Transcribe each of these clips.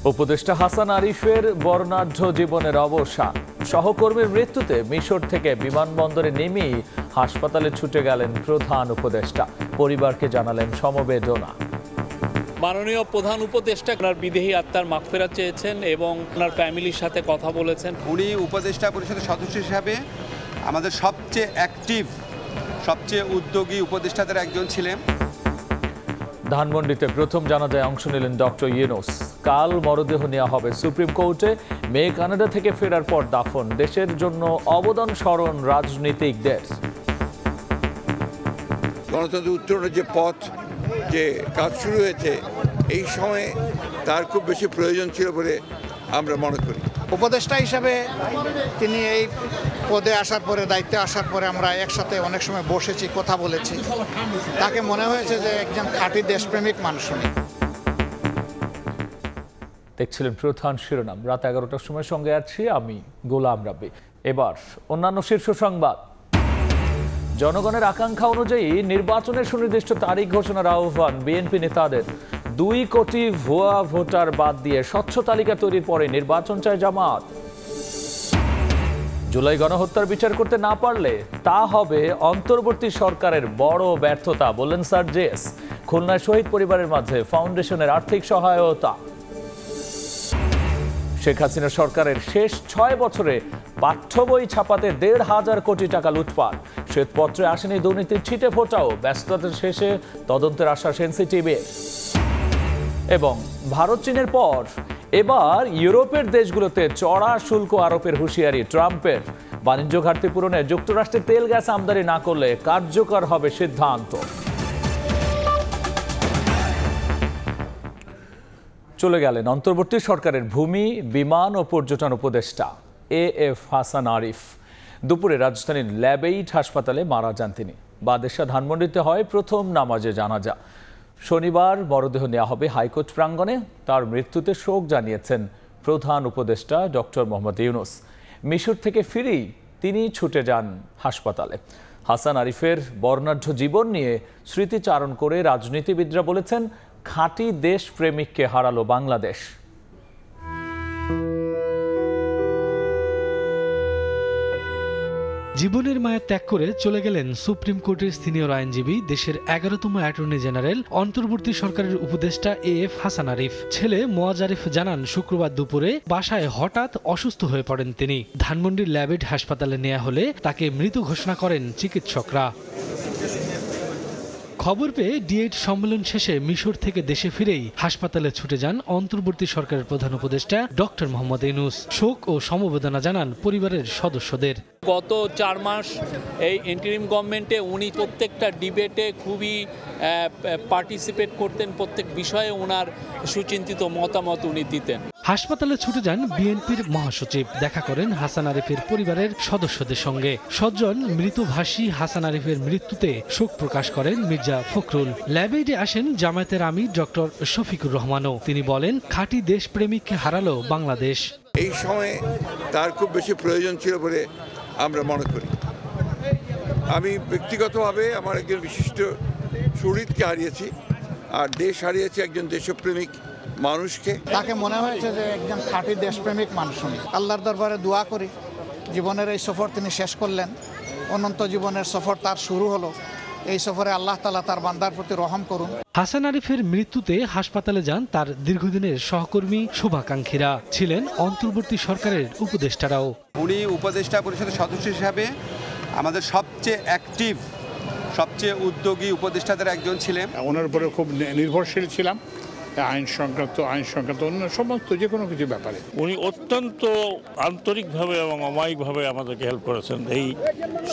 উপদেষ্টা হাসান আরিফের বর্ণাঢ্য জীবনের অবসান। সহকর্মীর মৃত্যুতে মিশর থেকে বিমানবন্দরে নেমেই হাসপাতালে ছুটে গেলেন প্রধান উপদেষ্টা। পরিবারকে জানালেন সমবেদনা। মাননীয় প্রধান উপদেষ্টা ওনার বিদেহী আত্মার মাগফিরাত চেয়েছেন এবং ওনার ফ্যামিলির সাথে কথা বলেছেন। উনি উপদেষ্টা পরিষদের সদস্য হিসাবে আমাদের সবচেয়ে অ্যাক্টিভ, সবচেয়ে উদ্যোগী উপদেষ্টাদের একজন ছিলেন। ধানমন্ডিতে প্রথম জানাজায় অংশ নিলেন ডক্টর ইউনূস। কাল মরদেহ নেওয়া হবে সুপ্রিম কোর্টে। মেয়ে কানাডা থেকে ফেরার পর দাফন। দেশের জন্য অবদান স্মরণ রাজনীতিকদের। গণতন্ত্র উত্তরণের যে পথ, যে কাজ শুরু হয়েছে, এই সময়ে তার খুব বেশি প্রয়োজন ছিল বলে আমরা মনে করি। উপদেষ্টা হিসাবে তিনি এই পদে আসার পরে, দায়িত্বে আসার পরে আমরা একসাথে অনেক সময় বসেছি, কথা বলেছি। তাকে মনে হয়েছে যে একজন খাঁটি দেশপ্রেমিক মানুষ। দেখছিলেন প্রধান শিরোনাম। রাত 11টার সময় সঙ্গে আছি আমি গোলাম রাব্বি। এবার অন্যান্য শীর্ষ সংবাদ। জনগণের আকাঙ্ক্ষা অনুযায়ী নির্বাচনের সুনির্দিষ্ট তারিখ ঘোষণার আহ্বান বিএনপি নেতাদের। 2 কোটি ভুয়া ভোটার বাদ দিয়ে স্বচ্ছ তালিকা তৈরির পরে নির্বাচন চায় জামাত। জুলাই গণহত্যার বিচার করতে না পারলে তা হবে অন্তর্বর্তী সরকারের বড় ব্যর্থতা, বললেন স্যার জেস। খুলনায় শহীদ পরিবারের মাঝে ফাউন্ডেশনের আর্থিক সহায়তা। শেখ হাসিনা সরকারের শেষ 6 বছরে পাঠ্য বই ছাপাতে 1,500 কোটি টাকা লুটপাট। শ্বেতপত্রে আসেনি দুর্নীতির ছিটে ফোটাও। ব্যস্ততার শেষে তদন্তের আশ্বাস এনসিটিবির। এবং ভারত চীনের পর এবার ইউরোপের দেশগুলোতে চড়া শুল্ক আরোপের হুঁশিয়ারি ট্রাম্পের। বাণিজ্য ঘাটতি পূরণে যুক্তরাষ্ট্রে তেল গ্যাস আমদানি না করলে কার্যকর হবে সিদ্ধান্ত। চলে গেলেন অন্তর্বর্তী সরকারের ভূমি, বিমান ও পর্যটন উপদেষ্টা এএফ হাসান আরিফ। দুপুরে রাজধানীর ল্যাবেইট হাসপাতালে মারা যান তিনি। বাদেশা ধানমন্ডিতে হয় প্রথম নামাজে জানাজা। শনিবার মরদেহ নেওয়া হবে হাইকোর্ট প্রাঙ্গণে। তার মৃত্যুতে শোক জানিয়েছেন প্রধান উপদেষ্টা ডক্টর মোহাম্মদ ইউনূস। মিশর থেকে ফিরেই তিনি ছুটে যান হাসপাতালে। হাসান আরিফের বর্ণাঢ্য জীবন নিয়ে স্মৃতিচারণ করে রাজনীতিবিদরা বলেছেন, খাঁটি দেশপ্রেমিককে হারালো বাংলাদেশ। জীবনের মায়া ত্যাগ করে চলে গেলেন সুপ্রিম কোর্টের সিনিয়র আইনজীবী, দেশের 11তম অ্যাটর্নি জেনারেল, অন্তর্বর্তী সরকারের উপদেষ্টা এএফ হাসান আরিফ। ছেলে মোয়াজ আরিফ জানান, শুক্রবার দুপুরে বাসায় হঠাৎ অসুস্থ হয়ে পড়েন তিনি। ধানমন্ডির ল্যাবেট হাসপাতালে নেওয়া হলে তাকে মৃত ঘোষণা করেন চিকিৎসকরা। খবর পেয়ে D8 সম্মেলন শেষে মিশর থেকে দেশে ফিরেই হাসপাতালে ছুটে যান অন্তর্বর্তী সরকারের প্রধান উপদেষ্টা ডক্টর মোহাম্মদ ইউনূস। শোক ও সমবেদনা জানান পরিবারের সদস্যদের। গত 4 মাস এই ইন্টারিম গভর্নমেন্টে উনি প্রত্যেকটা ডিবেটে খুবই পার্টিসিপেট করতেন। প্রত্যেক বিষয়ে ওনার সুচিন্তিত মতামত উনি দিতেন। হাসপাতালে ছুটে যান বিএনপির মহাসচিব। দেখা করেন হাসান আরিফের পরিবারের সদস্যদের সঙ্গে। সজ্জন মৃতভাষী হাসান আরিফের মৃত্যুতে শোক প্রকাশ করেন মির্জা ফখরুল। ল্যাবেইডে আসেন জামায়াতের আমির ডক্টর শফিকুর রহমানও। তিনি বলেন, খাঁটি দেশপ্রেমিককে হারালো বাংলাদেশ। এই সময়ে তার খুব বেশি প্রয়োজন ছিল বলে আমরা মনে করি। আমি ব্যক্তিগতভাবে আমার একজন বিশিষ্ট শহীদকে হারিয়েছি, আর দেশ হারিয়েছে একজন দেশপ্রেমিক মানুষকে। তাকে মনে হয়েছে যে একজন খাঁটি দেশপ্রেমিক মানুষ। আল্লাহর দরবারে দোয়া করি, জীবনের এই সফর তিনি শেষ করলেন। অনন্ত জীবনের সফর তার শুরু হলো। এই সফরে আল্লাহ তাআলা তার বান্দার প্রতি রহম করুন। হাসান আরিফের মৃত্যুতে হাসপাতালে যান তার দীর্ঘদিনের সহকর্মী, শুভাকাঙ্ক্ষীরা। ছিলেন অন্তর্বর্তী সরকারের উপদেষ্টারাও। উনি উপদেষ্টা পরিষদের সদস্য হিসাবে আমাদের সবচেয়ে অ্যাক্টিভ, সবচেয়ে উদ্যোগী উপদেষ্টাদের একজন ছিলেন। ওনার উপরে খুব নির্ভরশীল ছিলাম, আইন সংক্রান্ত অন্য সমস্ত যে কোনো কিছু ব্যাপারে। উনি অত্যন্ত আন্তরিকভাবে এবং অমায়িকভাবে আমাদেরকে হেল্প করেছেন এই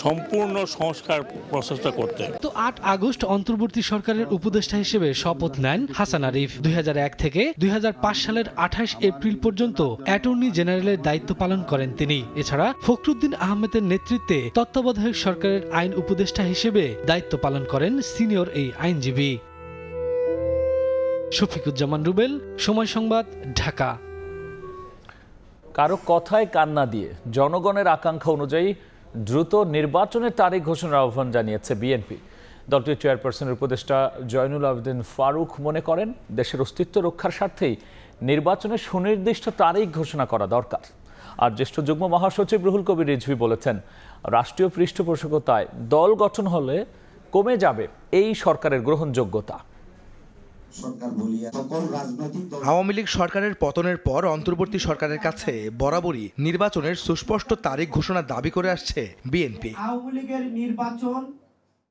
সম্পূর্ণ সংস্কার প্রসেসটা করতে। তো 8 আগস্ট অন্তর্বর্তী সরকারের উপদেষ্টা হিসেবে শপথ নেন হাসান আরিফ। 2001 থেকে 2005 সালের 28 এপ্রিল পর্যন্ত অ্যাটর্নি জেনারেলের দায়িত্ব পালন করেন তিনি। এছাড়া ফখরুদ্দিন আহমেদের নেতৃত্বে তত্ত্বাবধায়ক সরকারের আইন উপদেষ্টা হিসেবে দায়িত্ব পালন করেন সিনিয়র এই আইনজীবী। শফিকুজ্জামান রুবেল, সময় সংবাদ, ঢাকা। কারো কথায় কান্না দিয়ে জনগণের আকাঙ্ক্ষা অনুযায়ী দ্রুত নির্বাচনের তারিখ ঘোষণার আহ্বান জানিয়েছে বিএনপি। দলটির চেয়ারপারসনের উপদেষ্টা জয়নুল আবেদিন ফারুক মনে করেন, দেশের অস্তিত্ব রক্ষার স্বার্থেই নির্বাচনের সুনির্দিষ্ট তারিখ ঘোষণা করা দরকার। আর জ্যেষ্ঠ যুগ্ম মহাসচিব রুহুল কবির রিজভী বলেছেন, রাষ্ট্রীয় পৃষ্ঠপোষকতায় দল গঠন হলে কমে যাবে এই সরকারের গ্রহণযোগ্যতা। আওয়ামী লীগ সরকারের পতনের পর অন্তর্বর্তী সরকারের কাছে বরাবরই নির্বাচনের সুস্পষ্ট তারিখ ঘোষণার দাবি করে আসছে বিএনপি।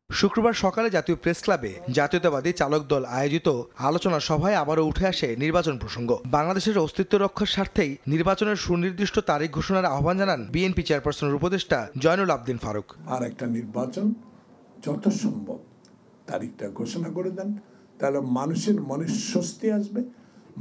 শুক্রবার সকালে জাতীয় প্রেস ক্লাবে জাতীয়তাবাদী চালক দল আয়োজিত আলোচনা সভায় আবারও উঠে আসে নির্বাচন প্রসঙ্গ। বাংলাদেশের অস্তিত্ব রক্ষার স্বার্থেই নির্বাচনের সুনির্দিষ্ট তারিখ ঘোষণার আহ্বান জানান বিএনপি চেয়ারপারসনের উপদেষ্টা জয়নুল আবদিন ফারুক। আর একটা নির্বাচন যত সম্ভব তারিখটা ঘোষণা করে দেন, তাহলে মানুষের মনে স্বস্তি আসবে,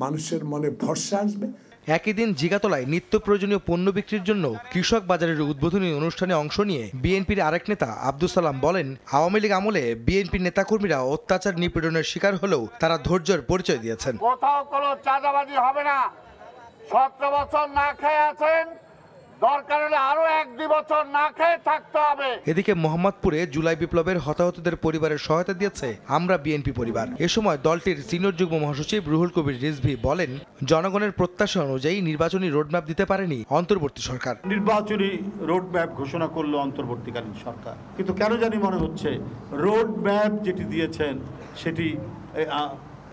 মানুষের মনে ভরসা আসবে। একই দিন জিগাতলায় নিত্য প্রয়োজনীয় পণ্য বিক্রির জন্য কৃষক বাজারের উদ্বোধনী অনুষ্ঠানে অংশ নিয়ে বিএনপির আরেক নেতা আব্দুল সালাম বলেন, আওয়ামী লীগ আমলে বিএনপির নেতাকর্মীরা অত্যাচার নিপীড়নের শিকার হলেও তারা ধৈর্যের পরিচয় দিয়েছেন। কোথাও কোনো চাঁদাবাজি হবে না। 17 বছর না খেয়ে আছেন, দরকার হলে আরো 1-2 বছর না খেয়ে থাকতে হবে। এদিকে মোহাম্মদপুরে জুলাই বিপ্লবের হতাহতদের পরিবারের সহায়তা দিয়েছে আমরা বিএনপি পরিবার। এ সময় দলটির সিনিয়র যুগ্ম মহাসচিব রুহুল কবির রিজভী বলেন, জনগণের প্রত্যাশা অনুযায়ী নির্বাচনী রোডম্যাপ দিতে পারেনি অন্তর্বর্তী সরকার। নির্বাচনী রোডম্যাপ ঘোষণা করলো অন্তর্বর্তীকালীন সরকার, কিন্তু কেন জানি মনে হচ্ছে রোডম্যাপ যেটি দিয়েছেন সেটি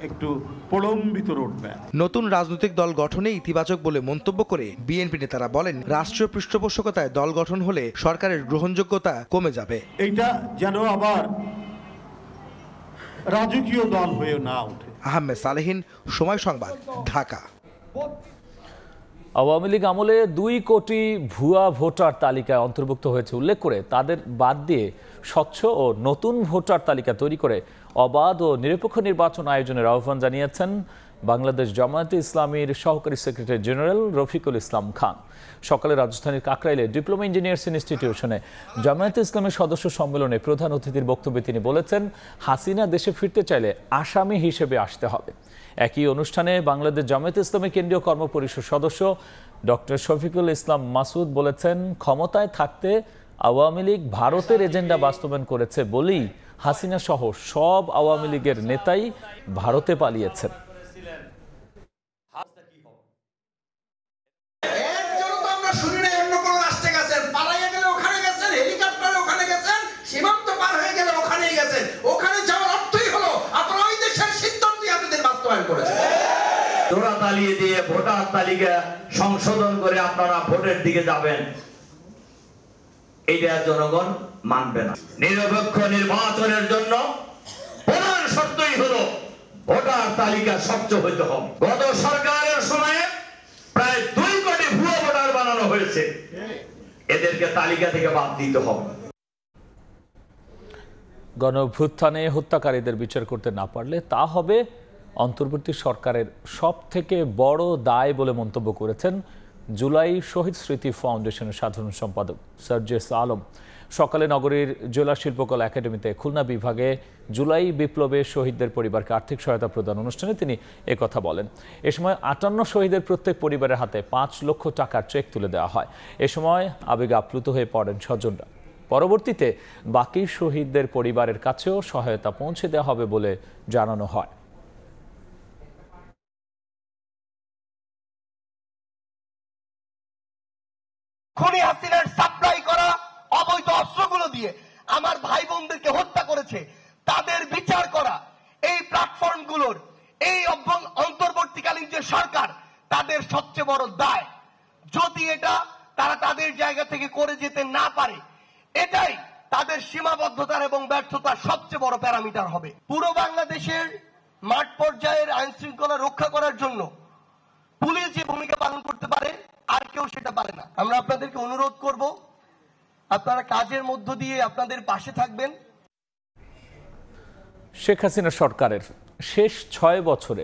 একটু প্রলম্বিত রোডম্যাপ। নতুন রাজনৈতিক দল গঠনে ইতিবাচক বলে মন্তব্য করে বিএনপি নেতারা বলেন, রাষ্ট্রীয় পৃষ্ঠপোষকতায় দল গঠন হলে সরকারের গ্রহণযোগ্যতা কমে যাবে। এইটা যেন আবার রাজকীয় দল হয়ে না ওঠে। আহমেদ সালেহীন, সময় সংবাদ, ঢাকা। আওয়ামী লীগ আমলে 2 কোটি ভুয়া ভোটার তালিকায় অন্তর্ভুক্ত হয়েছে উল্লেখ করে তাদের বাদ দিয়ে স্বচ্ছ ও নতুন ভোটার তালিকা তৈরি করে অবাধ ও নিরপেক্ষ নির্বাচন আয়োজনের আহ্বান জানিয়েছেন বাংলাদেশ জামায়াতে ইসলামীর সহকারী সেক্রেটারি জেনারেল রফিকুল ইসলাম খান। সকালে রাজধানীর কাকরাইলে ডিপ্লোমা ইঞ্জিনিয়ার্স ইনস্টিটিউশনে জামায়াতে ইসলামের সদস্য সম্মেলনে প্রধান অতিথির বক্তব্যে তিনি বলেছেন, হাসিনা দেশে ফিরতে চাইলে আসামি হিসেবে আসতে হবে। একই অনুষ্ঠানে বাংলাদেশ জামায়াতে ইসলামী কেন্দ্রীয় কর্মপরিষদ সদস্য ডক্টর শফিকুল ইসলাম মাসুদ বলেছেন, ক্ষমতায় থাকতে আওয়ামী লীগ ভারতের এজেন্ডা বাস্তবায়ন করেছে বলেই হাসিনা সহ সব আওয়ামী লীগের নেতাই ভারতে পালিয়েছেন। জোড়া তালিয়ে দিয়ে ভোটার তালিকা সংশোধন করে আপনারা ভোটের দিকে যাবেন, এইটা জনগণ মানবে না। নিরপেক্ষ নির্বাচনের জন্য প্রধান শর্তই হলো ভোটার তালিকা স্বচ্ছ হইতে হবে। গত সরকারের সময়ে প্রায় 2 কোটি ভুয়া ভোটার বানানো হয়েছে, এদেরকে তালিকা থেকে বাদ দিতে হবে। গণঅভ্যুত্থানে হত্যাকারীদের বিচার করতে না পারলে তা হবে অন্তর্বর্তী সরকারের সবথেকে বড় দায় বলে মন্তব্য করেছেন জুলাই শহীদ স্মৃতি ফাউন্ডেশনের সাধারণ সম্পাদক সার্জিস আলম। সকালে নগরীর জেলা শিল্পকলা একাডেমিতে খুলনা বিভাগে জুলাই বিপ্লবে শহীদদের পরিবারকে আর্থিক সহায়তা প্রদান অনুষ্ঠানে তিনি একথা বলেন। এ সময় 58 শহীদের প্রত্যেক পরিবারের হাতে 5 লক্ষ টাকার চেক তুলে দেওয়া হয়। এ সময় আবেগে আপ্লুত হয়ে পড়েন স্বজনরা। পরবর্তীতে বাকি শহীদদের পরিবারের কাছেও সহায়তা পৌঁছে দেওয়া হবে বলে জানানো হয়। খুনি হাসিনার সাপ্লাই করা অবৈধ অস্ত্রগুলো দিয়ে আমার ভাই বোনদেরকে হত্যা করেছে, তাদের বিচার করা, এই প্ল্যাটফর্মগুলোর এই অন্তর্বর্তীকালীন যে সরকার, তাদের সবচেয়ে বড় দায়। যদি এটা তারা তাদের জায়গা থেকে করে যেতে না পারে, এটাই তাদের সীমাবদ্ধতার এবং ব্যর্থতার সবচেয়ে বড় প্যারামিটার হবে। পুরো বাংলাদেশের মাঠ পর্যায়ের আইন শৃঙ্খলা রক্ষা করার জন্য পুলিশ যে ভূমিকা পালন করতে পারে, আর কেউ সেটা পারে না। আমরা আপনাদেরকে অনুরোধ করব, আপনারা কাজের মধ্য দিয়ে আপনাদের পাশে থাকবেন। শেখ হাসিনা সরকারের শেষ 6 বছরে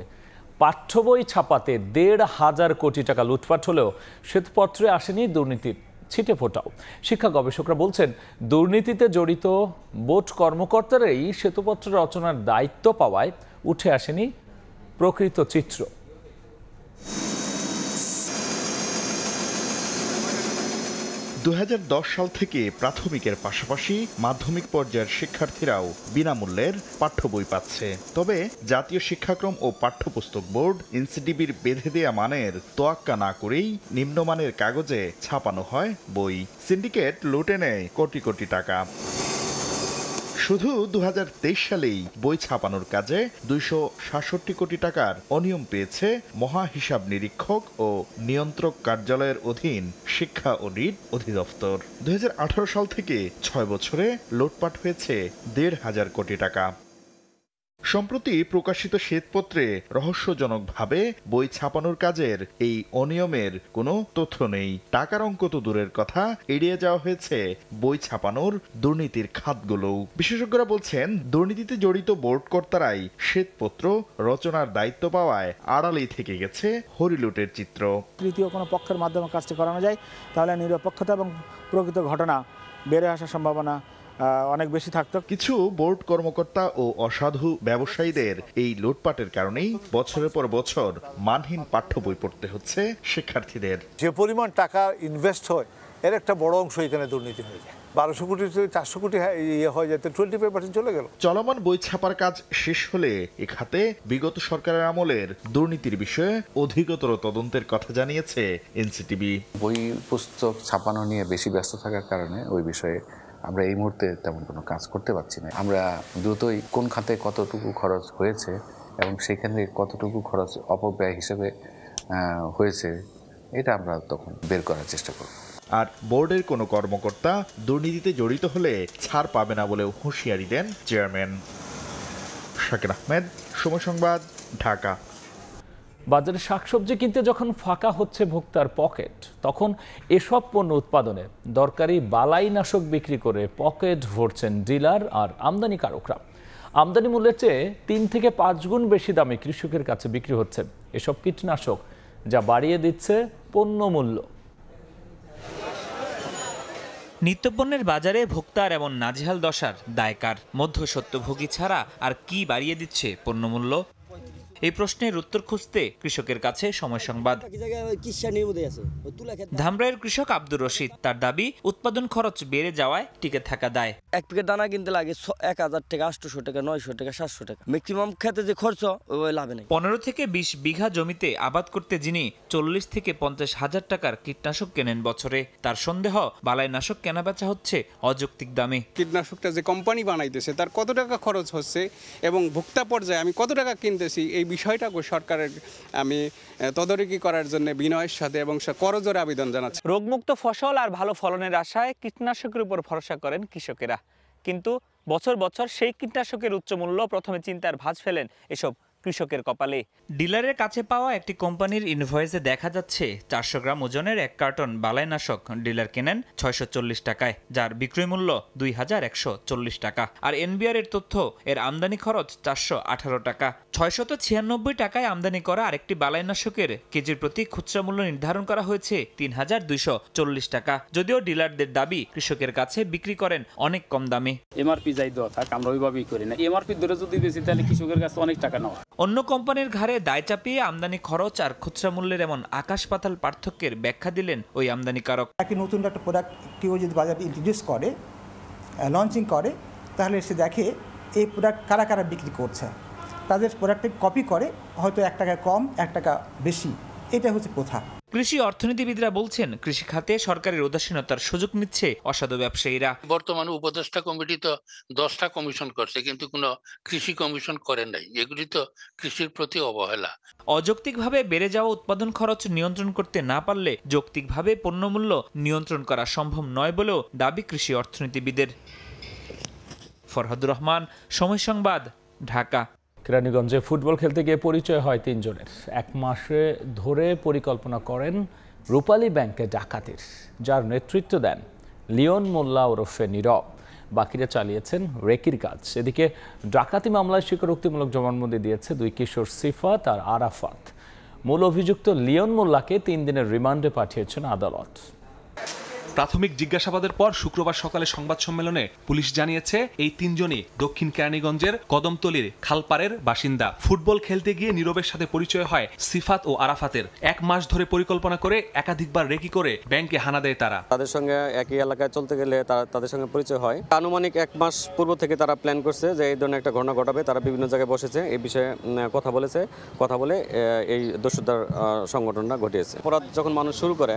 পাঠ্য বই ছাপাতে 1,500 কোটি টাকা লুটপাট হলেও শ্বেতপত্রে আসেনি দুর্নীতির ছিটে ফোটাও। শিক্ষা গবেষকরা বলছেন, দুর্নীতিতে জড়িত বোর্ড কর্মকর্তারাই শ্বেতপত্র রচনার দায়িত্ব পাওয়ায় উঠে আসেনি প্রকৃত চিত্র। 2010 সাল থেকে প্রাথমিকের পাশাপাশি মাধ্যমিক পর্যায়ের শিক্ষার্থীরাও বিনামূল্যের পাঠ্য বই পাচ্ছে। তবে জাতীয় শিক্ষাক্রম ও পাঠ্যপুস্তক বোর্ড এনসিটিবির বেঁধে দেয়া মানের তোয়াক্কা না করেই নিম্নমানের কাগজে ছাপানো হয় বই। সিন্ডিকেট লুটে নেয় কোটি কোটি টাকা। শুধু 2023 সালেই বই ছাপানোর কাজে 266 কোটি টাকার অনিয়ম পেয়েছে মহা হিসাব নিরীক্ষক ও নিয়ন্ত্রক কার্যালয়ের অধীন শিক্ষা ও ঋণ অধিদপ্তর। 2018 সাল থেকে 6 বছরে লুটপাট হয়েছে 1,500 কোটি টাকা। সম্প্রতি প্রকাশিত শ্বেতপত্রে রহস্যজনকভাবে বই ছাপানোর কাজের এই অনিয়মের কোনো তথ্য নেই। টাকার অঙ্ক তো দূরের কথা, এড়িয়ে যাওয়া হয়েছে বই ছাপানোর দুর্নীতির খাতগুলোও। বিশেষজ্ঞরা বলছেন, দুর্নীতিতে জড়িত বোর্ড কর্তারাই শ্বেতপত্র রচনার দায়িত্ব পাওয়ায় আড়ালেই থেকে গেছে হরিলুটের চিত্র। তৃতীয় কোনো পক্ষের মাধ্যমে কাজটি করানো যায় তাহলে নিরপেক্ষতা এবং প্রকৃত ঘটনা বেড়ে আসার সম্ভাবনা অনেক বেশি থাকতো। কিছু বোর্ড কর্মকর্তা ও অসাধু ব্যবসায়ীদের এই লুটপাটের কারণেই বছরের পর বছর মানহীন পাঠ্য বই পড়তে হচ্ছে শিক্ষার্থীদের। যে পরিমাণ টাকা ইনভেস্ট হয় এর একটা বড় অংশ এখানে দুর্নীতি হয়ে যায়। 1200 কোটি থেকে 400 কোটি হয়ে যেতে 25% চলে গেল। চলমান বই ছাপার কাজ শেষ হলে এ খাতে বিগত সরকারের আমলের দুর্নীতির বিষয়ে অধিকতর তদন্তের কথা জানিয়েছে এনসিটিবি। বই পুস্তক ছাপানো নিয়ে বেশি ব্যস্ত থাকার কারণে ওই বিষয়ে আমরা এই মুহূর্তে তেমন কোনো কাজ করতে পারছি না। আমরা দ্রুতই কোন খাতে কতটুকু খরচ হয়েছে এবং সেখানে কতটুকু খরচ অপব্যয় হিসেবে হয়েছে এটা আমরা তখন বের করার চেষ্টা করব। আর বোর্ডের কোনো কর্মকর্তা দুর্নীতিতে জড়িত হলে ছাড় পাবে না বলেও হুঁশিয়ারি দেন চেয়ারম্যান। শাকির আহমেদ, সময় সংবাদ, ঢাকা। বাজারে শাকসবজি কিনতে যখন ফাঁকা হচ্ছে ভোক্তার পকেট, তখন এসব পণ্য উৎপাদনে দরকারি বালাইনাশক বিক্রি করে পকেট ভরছেন ডিলার আর আমদানিকারকরা। আমদানি মূল্যের চেয়ে 3 থেকে 5 গুণ বেশি দামে কৃষকের কাছে বিক্রি হচ্ছে এসব কীটনাশক, যা বাড়িয়ে দিচ্ছে পণ্য মূল্য। নিত্যপণ্যের বাজারে ভোক্তার এমন নাজেহাল দশার দায়কার? মধ্যস্বত্বভোগী ছাড়া আর কি বাড়িয়ে দিচ্ছে পণ্যমূল্য? এই প্রশ্নের উত্তর খুঁজতে কৃষকের কাছে সময় সংবাদ। ধামরাইয়ের কৃষক আব্দুর রশিদ, তার দাবি উৎপাদন খরচ বেড়ে যাওয়ায় টিকে থাকা দায়। 1 প্যাকেট দানা কিনতে লাগে 1000 টাকা, 800 টাকা, 900 টাকা, 700 টাকা। ম্যাক্সিমাম খেতে যে খরচ ওই লাভে নেই। 15 থেকে 20 বিঘা জমিতে আবাদ করতে যিনি 40 থেকে 50 হাজার টাকার কীটনাশক কেনেন বছরে, তার সন্দেহ বালাইনাশক কেনা বেচা হচ্ছে অযৌক্তিক দামে। কীটনাশকটা যে কোম্পানি বানাইতেছে তার কত টাকা খরচ হচ্ছে এবং ভোক্তা পর্যায়ে আমি কত টাকা কিনতেছি, এই বিষয়টা সরকারের আমি তদারকি করার জন্য বিনয়ের সাথে এবং করজোড়ে আবেদন জানাচ্ছি। রোগমুক্ত ফসল আর ভালো ফলনের আশায় কীটনাশকের উপর ভরসা করেন কৃষকেরা, কিন্তু বছর বছর সেই কীটনাশকের উচ্চ মূল্য প্রথমে চিন্তার ভাঁজ ফেলেন এসব কৃষকের কপালে। ডিলারের কাছে পাওয়া একটি কোম্পানির ইনভয়েসে দেখা যাচ্ছে 400 গ্রাম ওজনের 1 কার্টন বালাইনাশক ডিলার কেনেন 640 টাকায়, যার বিক্রয় মূল্য 2140 টাকা। আর এনবিআর এর তথ্য, এর আমদানি খরচ 418 টাকা। 696 টাকায় আমদানি করা আরেকটি বালাইনাশকের কেজির প্রতি খুচরা মূল্য নির্ধারণ করা হয়েছে 3240 টাকা। যদিও ডিলারদের দাবি কৃষকের কাছে বিক্রি করেন অনেক কম দামে। এমআরপি যাই দেওয়া থাক, আমরা ওইভাবেই করি না। এমআরপি ধরে যদি বেশি তাহলে কৃষকের কাছে অনেক টাকা নেওয়া। অন্য কোম্পানির ঘাড়ে দায় চাপিয়ে আমদানি খরচ আর খুচরা মূল্যের এমন আকাশ পাতাল পার্থক্যের ব্যাখ্যা দিলেন ওই আমদানিকারক। নতুন একটা প্রোডাক্ট কেউ যদি বাজারে ইন্ট্রোডিউস করে, লঞ্চিং করে, তাহলে সে দেখে এই প্রোডাক্ট কারা কারা বিক্রি করছে, তাদের প্রোডাক্টে কপি করে, হয়তো 1 টাকা কম 1 টাকা বেশি, এটা হচ্ছে প্রথা। কৃষি অর্থনীতিবিদরা বলছেন, কৃষি খাতে সরকারের উদাসীনতার সুযোগ নিচ্ছে অসাধু ব্যবসায়ীরা। বর্তমানে উপদেষ্টা কমিটি তো 10টা কমিশন করছে, কিন্তু কোনো কৃষি কমিশন করে নাই। এগুলি তো কৃষির প্রতি অবহেলা। অযৌক্তিকভাবে বেড়ে যাওয়া উৎপাদন খরচ নিয়ন্ত্রণ করতে না পারলে যৌক্তিকভাবে পণ্যমূল্য নিয়ন্ত্রণ করা সম্ভব নয় বলেও দাবি কৃষি অর্থনীতিবিদের। ফরহাদুর রহমান, সময় সংবাদ, ঢাকা। কেরানীগঞ্জে ফুটবল খেলতে গিয়ে পরিচয় হয় 3 জনের। 1 মাসে ধরে পরিকল্পনা করেন রূপালী ব্যাংকে ডাকাতির, যার নেতৃত্ব দেন লিওন মোল্লা ওরফে নীরব। বাকিরা চালিয়েছেন রেকির কাজ। এদিকে ডাকাতি মামলায় স্বীকারোক্তিমূলক জবানবন্দি দিয়েছে 2 কিশোর সিফাত আর আরাফাত। মূল অভিযুক্ত লিওন মোল্লাকে 3 দিনের রিমান্ডে পাঠিয়েছেন আদালত। প্রাথমিক জিজ্ঞাসাবাদের পর শুক্রবার সকালে সংবাদ সম্মেলনে পুলিশ জানিয়েছে এই তিনজনই দক্ষিণ কেরানীগঞ্জের কদমতলীর খালপাড়ের বাসিন্দা। ফুটবল খেলতে গিয়ে নীরবের সাথে পরিচয় হয় সিফাত ও আরাফাতের। 1 মাস ধরে পরিকল্পনা করে একাধিকবার রেকি করে ব্যাংকে হানা দেয় তারা। তাদের সঙ্গে একই এলাকায় চলতে গেলে তাদের সঙ্গে পরিচয় হয়। আনুমানিক 1 মাস পূর্ব থেকে তারা প্ল্যান করছে যে এই ধরনের একটা ঘটনা ঘটাবে। তারা বিভিন্ন জায়গায় বসেছে, এই বিষয়ে কথা বলে এই দস্যুতার সংগঠনটা ঘটিয়েছে। অপরাধ যখন মানুষ শুরু করে,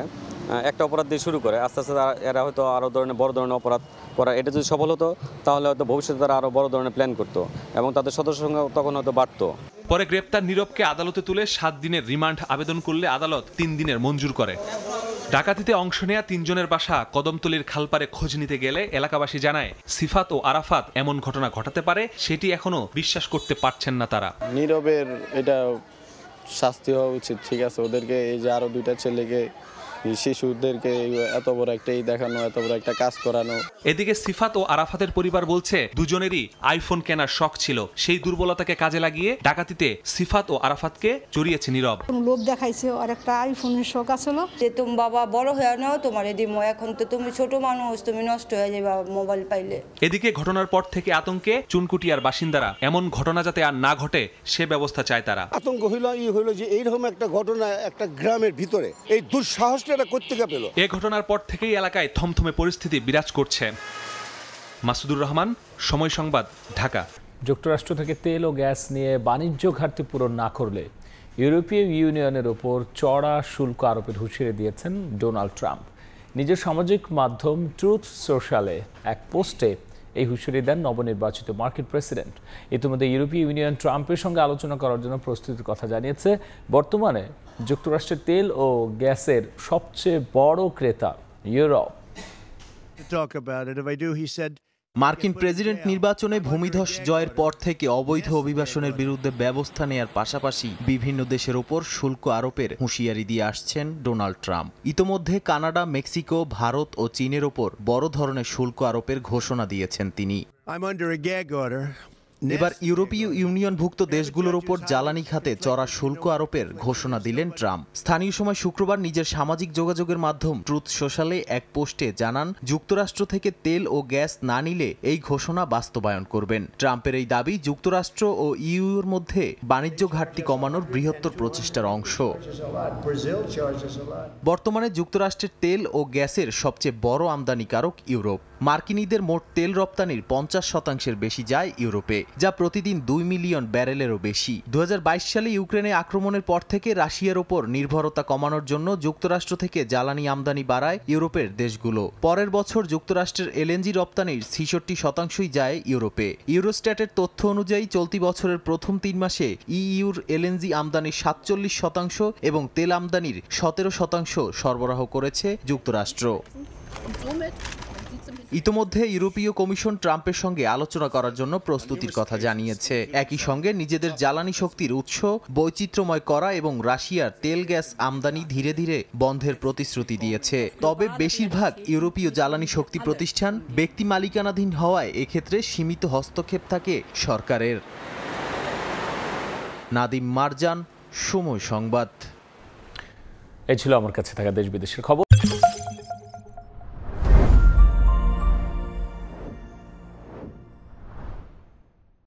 একটা অপরাধ দিয়ে শুরু করে, আস্তে আস্তে এরা হয়তো আরও বড় ধরনের অপরাধ করা, এটা যদি সফল হতো তাহলে হয়তো ভবিষ্যতে তারা আরও বড় ধরনের প্ল্যান করতো এবং তাদের সদস্য সংখ্যা তখন হয়তো বাড়তো। পরে গ্রেপ্তার নীরবকে আদালতে তুলে 7 দিনের রিমান্ড আবেদন করলে আদালত 3 দিনের মঞ্জুর করে। ডাকাতিতে অংশ নেয়া 3 জনের বাসা কদমতলীর খালপাড়ে খোঁজ নিতে গেলে এলাকাবাসী জানায় সিফাত ও আরাফাত এমন ঘটনা ঘটাতে পারে সেটি এখনো বিশ্বাস করতে পারছেন না তারা। নীরবের এটা শাস্তি হওয়া উচিত, ঠিক আছে, ওদেরকে এই যে আরো 2টা ছেলেকে, শিশুদেরকে এত বড় একটা দেখানো, এত বড় একটা কাজ করানো। এদিকে সিফাত ও আরাফাতের পরিবার বলছে দুজনেরই আইফোন কেনার শখ ছিল, সেই দুর্বলতাকে কাজে লাগিয়ে ডাকাতিতে সিফাত ও আরাফাতকে জড়িয়েছে নীরব। লোভ দেখাইছে, আর একটা আইফোনের শখ আছিল যে তুমি বাবা বড় হয়ে নাও, তোমার দিমো, এখন তো তুমি ছোট মানুষ, তুমি নষ্ট হয়ে যাবে মোবাইল পাইলে। এদিকে ঘটনার পর থেকে আতঙ্কে চুনকুটিয়ার বাসিন্দারা, এমন ঘটনা যাতে আর না ঘটে সে ব্যবস্থা চায় তারা। আতঙ্ক হইল যে এইরকম একটা ঘটনা একটা গ্রামের ভিতরে এই দুঃসাহস এ ঘটনার পর থেকেই এলাকায় থমথমে পরিস্থিতি বিরাজ করছে। মাসুদুর রহমান, সময় সংবাদ, ঢাকা। যুক্তরাষ্ট্র থেকে তেল ও গ্যাস নিয়ে বাণিজ্য ঘাটতি পূরণ না করলে ইউরোপীয় ইউনিয়নের ওপর চড়া শুল্ক আরোপের হুঁশিয়ারি দিয়েছেন ডোনাল্ড ট্রাম্প। নিজের সামাজিক মাধ্যম ট্রুথ সোশ্যালে এক পোস্টে এই হুঁশিয়ারি দেন নবনির্বাচিত মার্কিন প্রেসিডেন্ট। ইতিমধ্যে ইউরোপীয় ইউনিয়ন ট্রাম্পের সঙ্গে আলোচনা করার জন্য প্রস্তুতির কথা জানিয়েছে। বর্তমানে যুক্তরাষ্ট্রের তেল ও গ্যাসের সবচেয়ে বড় ক্রেতা ইউরোপ। মার্কিন প্রেসিডেন্ট নির্বাচনে ভূমিধস জয়ের পর থেকে অবৈধ অভিবাসনের বিরুদ্ধে ব্যবস্থা নেয়ার পাশাপাশি বিভিন্ন দেশের ওপর শুল্ক আরোপের হুঁশিয়ারি দিয়ে আসছেন ডোনাল্ড ট্রাম্প। ইতোমধ্যে কানাডা, মেক্সিকো, ভারত ও চীনের ওপর বড় ধরনের শুল্ক আরোপের ঘোষণা দিয়েছেন তিনি। এবার ইউরোপীয় ইউনিয়নভুক্ত দেশগুলোর ওপর জ্বালানি খাতে চড়া শুল্ক আরোপের ঘোষণা দিলেন ট্রাম্প। স্থানীয় সময় শুক্রবার নিজের সামাজিক যোগাযোগের মাধ্যম ট্রুথ সোশ্যালে এক পোস্টে জানান, যুক্তরাষ্ট্র থেকে তেল ও গ্যাস না নিলে এই ঘোষণা বাস্তবায়ন করবেন। ট্রাম্পের এই দাবি যুক্তরাষ্ট্র ও ইউর মধ্যে বাণিজ্য ঘাটতি কমানোর বৃহত্তর প্রচেষ্টার অংশ। বর্তমানে যুক্তরাষ্ট্রের তেল ও গ্যাসের সবচেয়ে বড় আমদানিকারক ইউরোপ। মার্কিনীদের মোট তেল রপ্তানির 50% বেশি যায় ইউরোপে, যা প্রতিদিন 2 মিলিয়ন ব্যারেলেরও বেশি। 2022 সালে ইউক্রেনে আক্রমণের পর থেকে রাশিয়ার ওপর নির্ভরতা কমানোর জন্য যুক্তরাষ্ট্র থেকে জ্বালানি আমদানি বাড়ায় ইউরোপের দেশগুলো। পরের বছর যুক্তরাষ্ট্রের এলএনজি রপ্তানির 66% যায় ইউরোপে। ইউরোস্ট্যাটের তথ্য অনুযায়ী চলতি বছরের প্রথম 3 মাসে ইইউর এলএনজি আমদানির 47% এবং তেল আমদানির 17% সরবরাহ করেছে যুক্তরাষ্ট্র। ইতোমধ্যে ইউরোপীয় কমিশন ট্রাম্পের সঙ্গে আলোচনা করার জন্য প্রস্তুতির কথা জানিয়েছে। একই সঙ্গে নিজেদের জ্বালানি শক্তির উৎস বৈচিত্র্যময় করা এবং রাশিয়ার তেল গ্যাস আমদানি ধীরে ধীরে বন্ধের প্রতিশ্রুতি দিয়েছে। তবে বেশিরভাগ ইউরোপীয় জ্বালানি শক্তি প্রতিষ্ঠান ব্যক্তি মালিকানাধীন হওয়ায় এক্ষেত্রে সীমিত হস্তক্ষেপ থাকে সরকারের। নাদিম মারজান, সময় সংবাদ। এই ছিল আমার কাছে থাকা দেশ বিদেশের খবর।